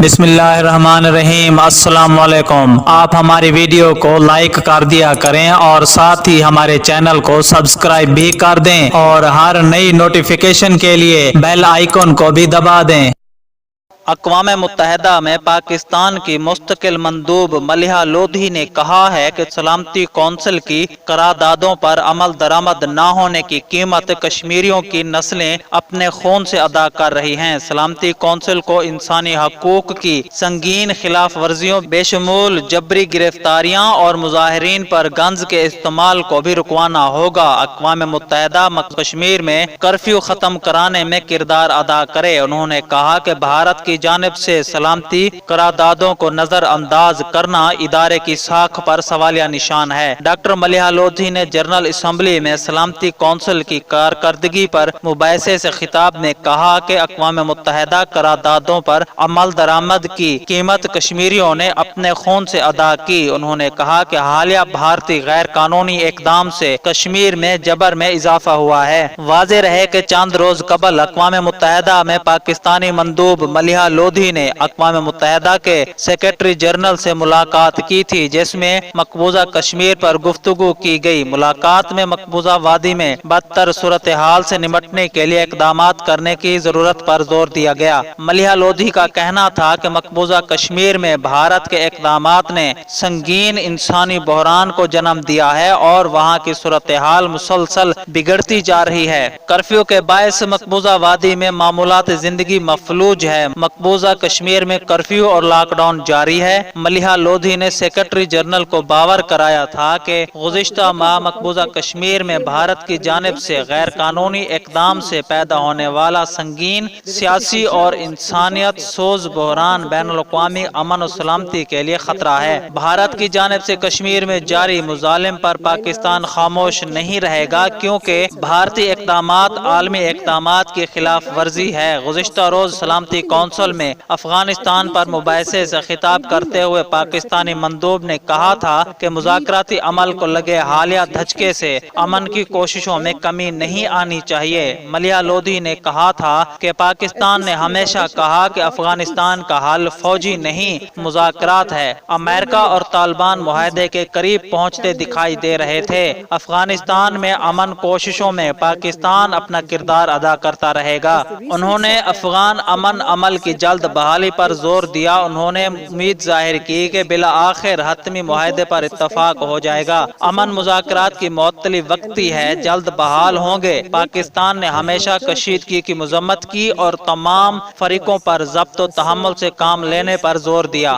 بسم اللہ الرحمن الرحیم۔ السلام علیکم۔ آپ ہماری ویڈیو کو لائک کر دیا کریں اور ساتھ ہی ہمارے چینل کو سبسکرائب بھی کر دیں اور ہر نئی نوٹیفیکیشن کے لیے بیل آئیکن کو بھی دبا دیں۔ اقوام متحدہ میں پاکستان کی مستقل مندوب ملیحہ لودھی نے کہا ہے کہ سلامتی کونسل کی قراردادوں پر عمل درآمد نہ ہونے کی قیمت کشمیریوں کی نسلیں اپنے خون سے ادا کر رہی ہیں۔ سلامتی کونسل کو انسانی حقوق کی سنگین خلاف ورزیوں بشمول جبری گرفتاریاں اور مظاہرین پر گنز کے استعمال کو بھی رکوانا ہوگا۔ اقوام متحدہ کشمیر میں کرفیو ختم کرانے میں کردار ادا کرے۔ انہوں نے کہا کہ بھارت کی جانب سے سلامتی قراردادوں کو نظر انداز کرنا ادارے کی ساکھ پر سوالیہ نشان ہے۔ ڈاکٹر ملیحہ لودھی نے جنرل اسمبلی میں سلامتی کونسل کی کارکردگی پر مباحثے سے خطاب میں کہا کہ اقوام متحدہ قراردادوں پر عمل درآمد کی قیمت کشمیریوں نے اپنے خون سے ادا کی۔ انہوں نے کہا کہ حالیہ بھارتی غیر قانونی اقدام سے کشمیر میں جبر میں اضافہ ہوا ہے۔ واضح رہے کہ چند روز قبل اقوام متحدہ میں پاکستانی مندوب ملیحہ لودھی نے اقوام متحدہ کے سیکریٹری جنرل سے ملاقات کی تھی، جس میں مقبوضہ کشمیر پر گفتگو کی گئی۔ ملاقات میں مقبوضہ وادی میں بدتر صورتحال سے نمٹنے کے لیے اقدامات کرنے کی ضرورت پر زور دیا گیا۔ ملیحہ لودھی کا کہنا تھا کہ مقبوضہ کشمیر میں بھارت کے اقدامات نے سنگین انسانی بحران کو جنم دیا ہے اور وہاں کی صورتحال مسلسل بگڑتی جا رہی ہے۔ کرفیو کے باعث مقبوضہ وادی میں معمولات زندگی مفلوج ہے۔ مقبوضہ کشمیر میں کرفیو اور لاک ڈاؤن جاری ہے۔ ملیحہ لودھی نے سیکریٹری جنرل کو باور کرایا تھا کہ گزشتہ ماہ مقبوضہ کشمیر میں بھارت کی جانب سے غیر قانونی اقدام سے پیدا ہونے والا سنگین سیاسی اور انسانیت سوز بحران بین الاقوامی امن و سلامتی کے لیے خطرہ ہے۔ بھارت کی جانب سے کشمیر میں جاری مظالم پر پاکستان خاموش نہیں رہے گا، کیونکہ بھارتی اقدامات عالمی اقدامات کی خلاف ورزی ہے۔ گزشتہ روز سلامتی کونسل میں افغانستان پر مباحثے سے خطاب کرتے ہوئے پاکستانی مندوب نے کہا تھا کہ مذاکراتی عمل کو لگے حالیہ دھچکے سے امن کی کوششوں میں کمی نہیں آنی چاہیے۔ ملیحہ لودھی نے کہا تھا کہ پاکستان نے ہمیشہ کہا کہ افغانستان کا حل فوجی نہیں مذاکرات ہے۔ امریکہ اور طالبان معاہدے کے قریب پہنچتے دکھائی دے رہے تھے۔ افغانستان میں امن کوششوں میں پاکستان اپنا کردار ادا کرتا رہے گا۔ انہوں نے افغان امن عمل کی جلد بحالی پر زور دیا۔ انہوں نے امید ظاہر کی کہ بالآخر حتمی معاہدے پر اتفاق ہو جائے گا۔ امن مذاکرات کی معطلی وقتی ہے، جلد بحال ہوں گے۔ پاکستان نے ہمیشہ کشیدگی کی مذمت کی اور تمام فریقوں پر ضبط و تحمل سے کام لینے پر زور دیا۔